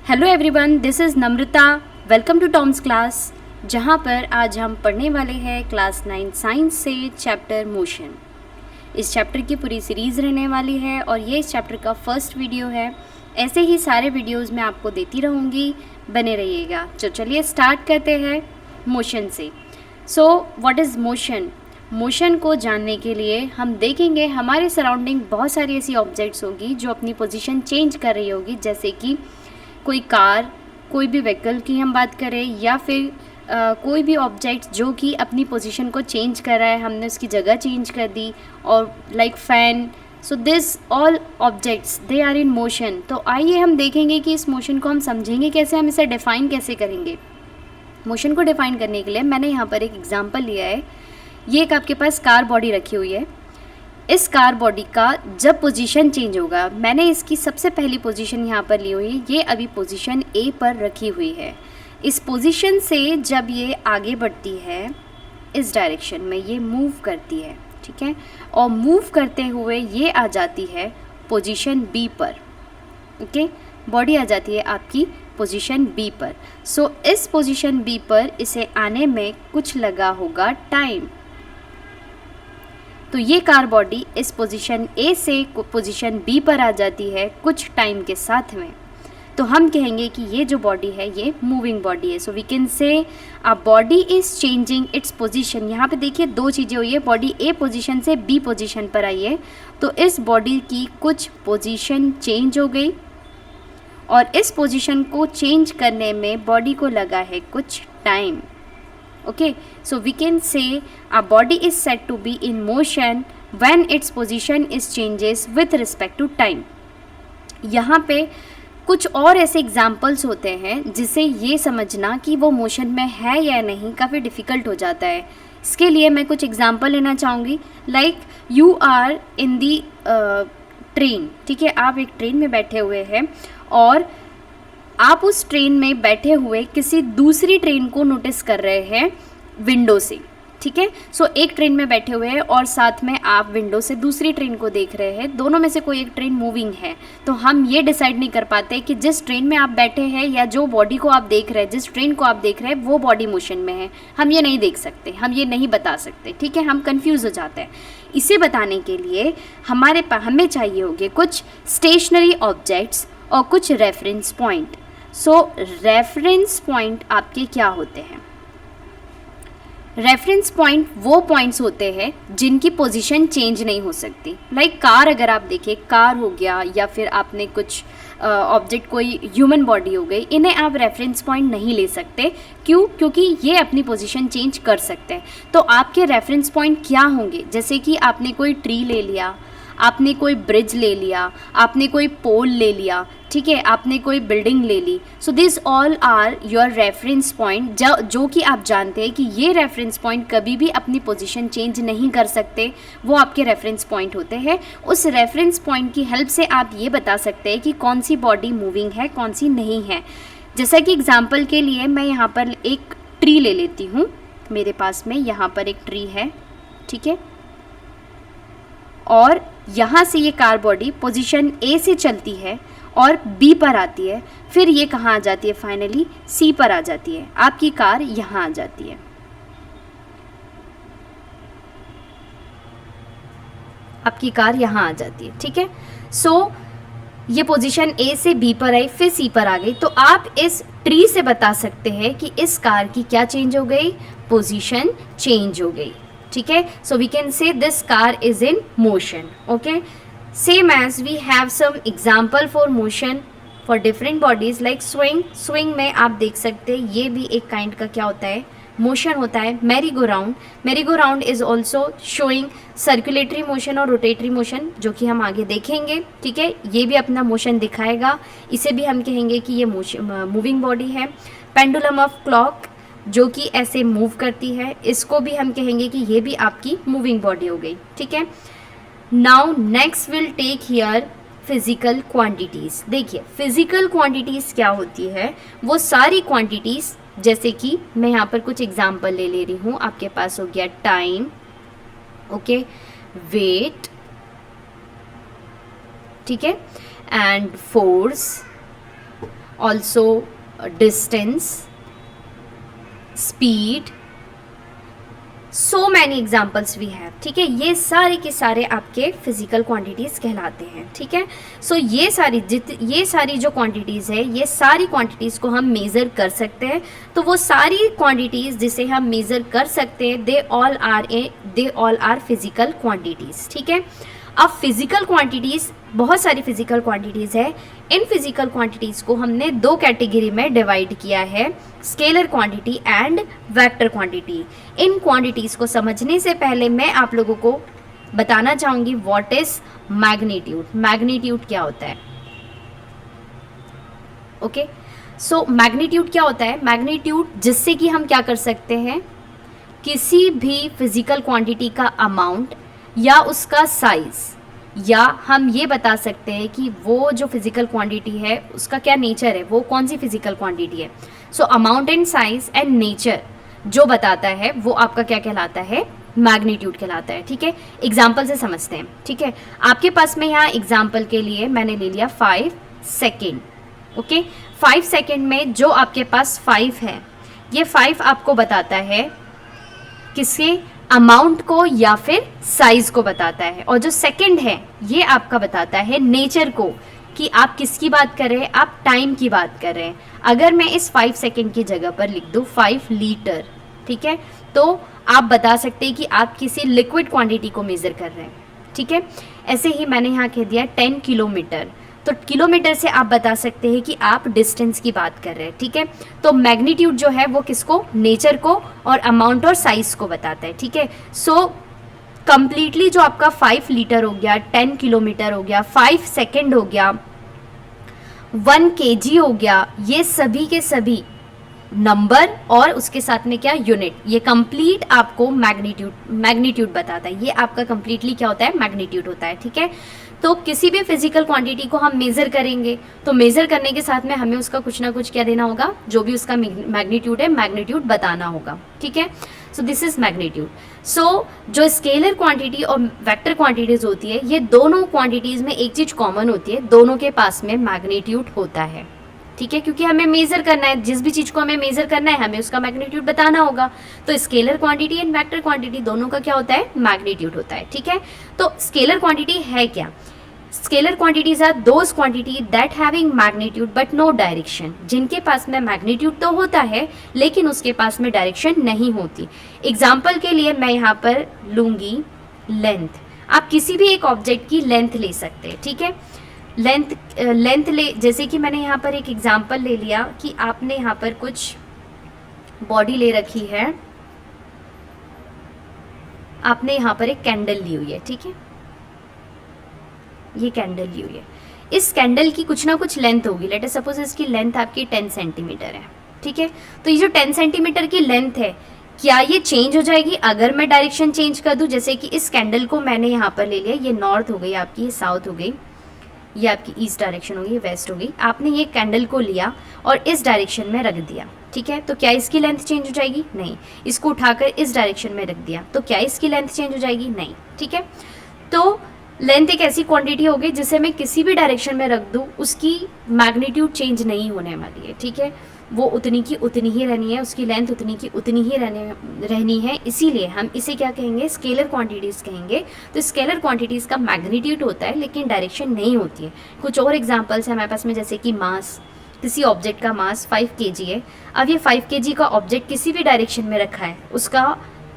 Hello everyone, this is Namrata. Welcome to Tom's class, जहाँ पर आज हम पढ़ने वाले हैं क्लास 9 साइंस से चैप्टर मोशन। इस चैप्टर की पूरी सीरीज़ रहने वाली है और ये इस चैप्टर का फर्स्ट वीडियो है। ऐसे ही सारे वीडियोस मैं आपको देती रहूँगी, बने रहिएगा। तो चलिए स्टार्ट करते हैं मोशन से। So what is motion? Motion को जानने के लिए हम देखेंगे हमारे सराउंडिंग बहुत सारी ऐसी ऑब्जेक्ट्स होगी जो अपनी पोजीशन चेंज कर रही होगी, जैसे कि कोई कार, कोई भी व्हीकल की हम बात करें, या फिर कोई भी ऑब्जेक्ट जो कि अपनी पोजीशन को चेंज कर रहा है, हमने उसकी जगह चेंज कर दी, और like fan. So this all objects they are in motion. तो आइए हम देखेंगे कि इस मोशन को हम समझेंगे कैसे, हम इसे डिफ़ाइन कैसे करेंगे। मोशन को डिफ़ाइन करने के लिए मैंने यहाँ पर एक एग्जांपल लिया है। ये एक आपके पास कार बॉडी रखी हुई है। इस कार बॉडी का जब पोजीशन चेंज होगा, मैंने इसकी सबसे पहली पोजीशन यहाँ पर ली हुई है, ये अभी पोजीशन ए पर रखी हुई है। इस पोजीशन से जब ये आगे बढ़ती है, इस डायरेक्शन में ये मूव करती है, ठीक है, और मूव करते हुए ये आ जाती है पोजीशन बी पर। ओके, बॉडी आ जाती है आपकी पोजीशन बी पर। सो इस पोजीशन बी पर इसे आने में कुछ लगा होगा टाइम। तो ये कार बॉडी इस पोजीशन ए से पोजीशन बी पर आ जाती है कुछ टाइम के साथ में। तो हम कहेंगे कि ये जो बॉडी है ये मूविंग बॉडी है। So we can say a body is changing its position. यहाँ पे देखिए दो चीज़ें हुई है, बॉडी ए पोजीशन से बी पोजीशन पर आई है, तो इस बॉडी की कुछ पोजीशन चेंज हो गई, और इस पोजीशन को चेंज करने में बॉडी को लगा है कुछ time. Okay, so we can say a body is said to be in motion when its position is changes with respect to time. यहाँ पे कुछ और ऐसे एग्जाम्पल्स होते हैं जिससे ये समझना कि वो मोशन में है या नहीं काफ़ी डिफ़िकल्ट हो जाता है। इसके लिए मैं कुछ एग्जाम्पल लेना चाहूँगी। Like you are in the train, ठीक है, आप एक ट्रेन में बैठे हुए हैं और आप उस ट्रेन में बैठे हुए किसी दूसरी ट्रेन को नोटिस कर रहे हैं विंडो से, ठीक है। सो एक ट्रेन में बैठे हुए हैं और साथ में आप विंडो से दूसरी ट्रेन को देख रहे हैं। दोनों में से कोई एक ट्रेन मूविंग है, तो हम ये डिसाइड नहीं कर पाते कि जिस ट्रेन में आप बैठे हैं या जो बॉडी को आप देख रहे हैं, जिस ट्रेन को आप देख रहे हैं, वो बॉडी मोशन में है। हम ये नहीं देख सकते, हम ये नहीं बता सकते, ठीक है, हम कंफ्यूज हो जाते हैं। इसे बताने के लिए हमें चाहिए होंगे कुछ स्टेशनरी ऑब्जेक्ट्स और कुछ रेफरेंस पॉइंट। सो रेफरेंस पॉइंट आपके क्या होते हैं? रेफरेंस पॉइंट वो पॉइंट्स होते हैं जिनकी पोजीशन चेंज नहीं हो सकती। लाइक कार, अगर आप देखें, कार हो गया, या फिर आपने कुछ ऑब्जेक्ट, कोई ह्यूमन बॉडी हो गई, इन्हें आप रेफरेंस पॉइंट नहीं ले सकते। क्यों? क्योंकि ये अपनी पोजीशन चेंज कर सकते हैं। तो आपके रेफरेंस पॉइंट क्या होंगे? जैसे कि आपने कोई ट्री ले लिया, आपने कोई ब्रिज ले लिया, आपने कोई पोल ले लिया, ठीक है, आपने कोई बिल्डिंग ले ली। So this all are your reference point, जो कि आप जानते हैं कि ये रेफरेंस पॉइंट कभी भी अपनी पोजीशन चेंज नहीं कर सकते, वो आपके रेफरेंस पॉइंट होते हैं। उस रेफरेंस पॉइंट की हेल्प से आप ये बता सकते हैं कि कौन सी बॉडी मूविंग है, कौन सी नहीं है। जैसा कि एग्जाम्पल के लिए मैं यहाँ पर एक ट्री ले लेती हूँ। मेरे पास में यहाँ पर एक ट्री है, ठीक है, और यहाँ से ये कार बॉडी पोजीशन ए से चलती है और बी पर आती है, फिर ये कहाँ आ जाती है? फाइनली सी पर आ जाती है। आपकी कार यहाँ आ जाती है, आपकी कार यहाँ आ जाती है, ठीक है। सो ये पोजीशन ए से बी पर आई, फिर सी पर आ गई। तो आप इस ट्री से बता सकते हैं कि इस कार की क्या चेंज हो गई? पोजीशन चेंज हो गई, ठीक है। So we can say this car is in motion. Okay, same as we have some example for motion for different bodies like swing. Swing में आप देख सकते हैं ये भी एक काइंड का क्या होता है? मोशन होता है। Merry go round, merry go round is also showing circulatory motion और रोटेटरी मोशन, जो कि हम आगे देखेंगे, ठीक है। ये भी अपना मोशन दिखाएगा, इसे भी हम कहेंगे कि ये मूविंग बॉडी है। पेंडुलम ऑफ क्लॉक, जो कि ऐसे मूव करती है, इसको भी हम कहेंगे कि ये भी आपकी मूविंग बॉडी हो गई, ठीक है। Now next will take here physical quantities. देखिए फिजिकल क्वांटिटीज़ क्या होती है? वो सारी क्वांटिटीज़, जैसे कि मैं यहाँ पर कुछ एग्जांपल ले रही हूँ। आपके पास हो गया टाइम, ओके, वेट, ठीक है, and force, also distance, speed, so many examples we have, ठीक है। ये सारे के सारे आपके फिजिकल क्वांटिटीज़ कहलाते हैं, ठीक है। सो ये सारी जो क्वांटिटीज़ है, ये सारी क्वांटिटीज़ को हम मेज़र कर सकते हैं। तो वो सारी क्वांटिटीज़ जिसे हम मेज़र कर सकते हैं, they all are physical quantities, ठीक है। अब फिजिकल क्वांटिटीज़, बहुत सारी फिजिकल क्वांटिटीज़ है। इन फिजिकल क्वांटिटीज़ को हमने दो कैटेगरी में डिवाइड किया है, scalar quantity and vector quantity. In quantities को समझने से पहले मैं आप लोगों को बताना चाहूँगी व्हाट इज़ मैग्नीट्यूड। मैग्नीट्यूड क्या होता है? ओके, सो मैग्नीट्यूड क्या होता है? मैग्नीट्यूड जिससे कि हम क्या कर सकते हैं, किसी भी फिजिकल क्वांटिटी का अमाउंट या उसका साइज़, या हम ये बता सकते हैं कि वो जो फिजिकल क्वांटिटी है उसका क्या नेचर है, वो कौन सी फिजिकल क्वांटिटी है। So amount and size and nature जो बताता है वो आपका क्या कहलाता है? मैग्नीट्यूड कहलाता है, ठीक है। एग्जाम्पल से समझते हैं, ठीक है। आपके पास में यहाँ एग्जाम्पल के लिए मैंने ले लिया 5 सेकेंड, ओके। 5 सेकेंड में जो आपके पास 5 है, ये 5 आपको बताता है किसके? अमाउंट को या फिर साइज को बताता है। और जो सेकंड है ये आपका बताता है नेचर को, कि आप किसकी बात कर रहे हैं, आप टाइम की बात कर रहे हैं। अगर मैं इस 5 सेकंड की जगह पर लिख दूँ 5 लीटर, ठीक है, तो आप बता सकते हैं कि आप किसी लिक्विड क्वांटिटी को मेज़र कर रहे हैं, ठीक है। ऐसे ही मैंने यहाँ कह दिया 10 किलोमीटर, तो किलोमीटर से आप बता सकते हैं कि आप डिस्टेंस की बात कर रहे हैं, ठीक है। तो मैग्नीट्यूड जो है वो किसको? नेचर को और अमाउंट और साइज को बताता है, ठीक है। सो कंप्लीटली जो आपका 5 लीटर हो गया, 10 किलोमीटर हो गया, 5 सेकेंड हो गया, 1 kg हो गया, ये सभी के सभी नंबर और उसके साथ में क्या? यूनिट। ये कंप्लीट आपको मैग्नीट्यूड बताता है। ये आपका कंप्लीटली क्या होता है? मैग्नीट्यूड होता है, ठीक है। तो किसी भी फिजिकल क्वांटिटी को हम मेज़र करेंगे तो मेज़र करने के साथ में हमें उसका कुछ ना कुछ क्या देना होगा, जो भी उसका मैग्नीट्यूड है, मैग्नीट्यूड बताना होगा, ठीक है। So this is magnitude. So जो स्केलर क्वांटिटी और वेक्टर क्वांटिटीज़ होती है, ये दोनों क्वांटिटीज़ में एक चीज़ कॉमन होती है, दोनों के पास में मैग्नीट्यूड होता है, ठीक है। क्योंकि हमें मेज़र करना है, जिस भी चीज़ को हमें मेज़र करना है हमें उसका मैग्नीट्यूड बताना होगा। तो scalar quantity and vector quantity दोनों का क्या होता है? मैग्नीट्यूड होता है, ठीक है। तो स्केलर क्वांटिटी है क्या? Scalar quantities are those quantity that having magnitude but no direction, जिनके पास में मैग्नीट्यूड तो होता है लेकिन उसके पास में डायरेक्शन नहीं होती। एग्जाम्पल के लिए मैं यहाँ पर लूँगी लेंथ। आप किसी भी एक ऑब्जेक्ट की लेंथ ले सकते हैं, ठीक है। लेंथ ले, जैसे कि मैंने यहाँ पर एक एग्जाम्पल ले लिया कि आपने यहाँ पर कुछ बॉडी ले रखी है, आपने यहाँ पर एक कैंडल ली हुई है, ठीक है। ये कैंडल ली हुई है, इस कैंडल की कुछ ना कुछ लेंथ होगी। लेट अस सपोज इसकी लेंथ आपकी 10 सेंटीमीटर है, ठीक है। तो ये जो 10 सेंटीमीटर की लेंथ है, क्या ये चेंज हो जाएगी अगर मैं डायरेक्शन चेंज कर दूं? जैसे कि इस कैंडल को मैंने यहाँ पर ले लिया, ये नॉर्थ हो गई आपकी, ये साउथ हो गई, ये आपकी ईस्ट डायरेक्शन हो गई, वेस्ट हो गई। आपने ये कैंडल को लिया और इस डायरेक्शन में रख दिया, ठीक है। तो क्या इसकी लेंथ चेंज हो जाएगी? नहीं। इसको उठाकर इस डायरेक्शन में रख दिया, तो क्या इसकी लेंथ चेंज हो जाएगी? नहीं, ठीक है। तो लेंथ एक ऐसी क्वांटिटी होगी जिसे मैं किसी भी डायरेक्शन में रख दूं, उसकी मैग्नीट्यूड चेंज नहीं होने वाली है, ठीक है। वो उतनी की उतनी ही रहनी है, उसकी लेंथ उतनी की उतनी ही रहनी है। इसीलिए हम इसे क्या कहेंगे? स्केलर क्वांटिटीज़ कहेंगे। तो स्केलर क्वांटिटीज़ का मैग्नीट्यूड होता है लेकिन डायरेक्शन नहीं होती है। कुछ और एग्जांपल्स हैं हमारे पास में, जैसे कि मास। किसी ऑब्जेक्ट का मास 5 kg है। अब ये 5 kg का ऑब्जेक्ट किसी भी डायरेक्शन में रखा है, उसका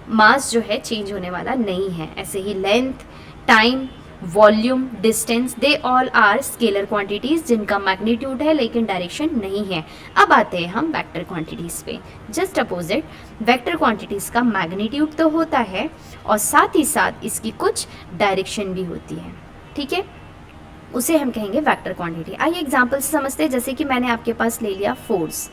मास जो है चेंज होने वाला नहीं है। ऐसे ही length, time, volume, distance, they all are scalar quantities जिनका मैग्नीट्यूड है लेकिन डायरेक्शन नहीं है। अब आते हैं हम वेक्टर क्वांटिटीज पे। जस्ट अपोजिट, वेक्टर क्वांटिटीज का मैग्नीट्यूड तो होता है और साथ ही साथ इसकी कुछ डायरेक्शन भी होती है, ठीक है। उसे हम कहेंगे वेक्टर क्वांटिटी। आइए एग्जाम्पल से समझते हैं। जैसे कि मैंने आपके पास ले लिया फोर्स,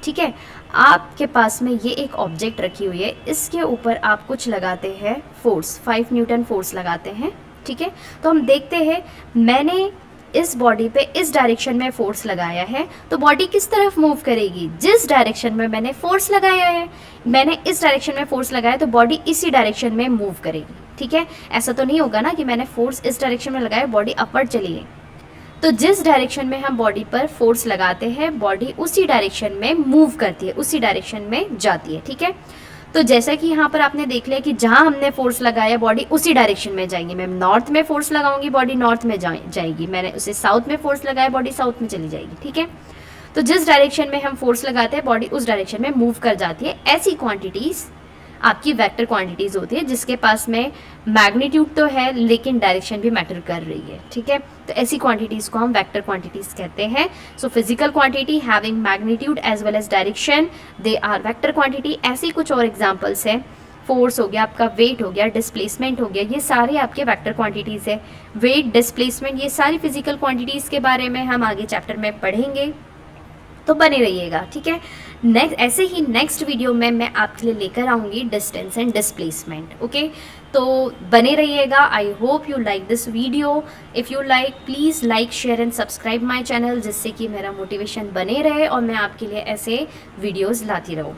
ठीक है। आपके पास में ये एक ऑब्जेक्ट रखी हुई है, इसके ऊपर आप कुछ लगाते हैं फोर्स, 5 न्यूटन फोर्स लगाते हैं, ठीक है। तो हम देखते हैं, मैंने इस बॉडी पे इस डायरेक्शन में फोर्स लगाया है, तो बॉडी किस तरफ मूव करेगी? जिस डायरेक्शन में मैंने फोर्स लगाया है। मैंने इस डायरेक्शन में फोर्स लगाया तो बॉडी इसी डायरेक्शन में मूव करेगी, ठीक है। ऐसा तो नहीं होगा ना कि मैंने फोर्स इस डायरेक्शन में लगाया, बॉडी अपवर्ड चली गई, तो जिस डायरेक्शन में हम बॉडी पर फोर्स लगाते हैं, बॉडी उसी डायरेक्शन में मूव करती है, उसी डायरेक्शन में जाती है, ठीक है। तो जैसा कि यहाँ पर आपने देख लिया कि जहाँ हमने फोर्स लगाया बॉडी उसी डायरेक्शन में जाएगी। मैं नॉर्थ में फोर्स लगाऊंगी, बॉडी नॉर्थ में जाएगी। मैंने उसे साउथ में फोर्स लगाया, बॉडी साउथ में चली जाएगी, ठीक है। तो जिस डायरेक्शन में हम फोर्स लगाते हैं बॉडी उस डायरेक्शन में मूव कर जाती है। ऐसी क्वांटिटीज़ आपकी वेक्टर क्वांटिटीज़ होती है जिसके पास में मैग्नीट्यूड तो है लेकिन डायरेक्शन भी मैटर कर रही है, ठीक है। तो ऐसी क्वांटिटीज़ को हम वेक्टर क्वांटिटीज़ कहते हैं। So physical quantity having magnitude as well as direction, they are vector quantity. ऐसी कुछ और एग्जांपल्स हैं, फोर्स हो गया, आपका वेट हो गया, डिस्प्लेसमेंट हो गया, ये सारे आपके वेक्टर क्वांटिटीज़ है। वेट, डिस्प्लेसमेंट, ये सारी फिजिकल क्वांटिटीज़ के बारे में हम आगे चैप्टर में पढ़ेंगे, तो बने रहिएगा, ठीक है। नेक्स्ट ऐसे ही नेक्स्ट वीडियो में मैं आपके लिए लेकर आऊँगी डिस्टेंस एंड डिस्प्लेसमेंट, ओके। तो बने रहिएगा। I hope you like this video. If you like please like, share and subscribe my channel, जिससे कि मेरा मोटिवेशन बने रहे और मैं आपके लिए ऐसे वीडियोज़ लाती रहूँ।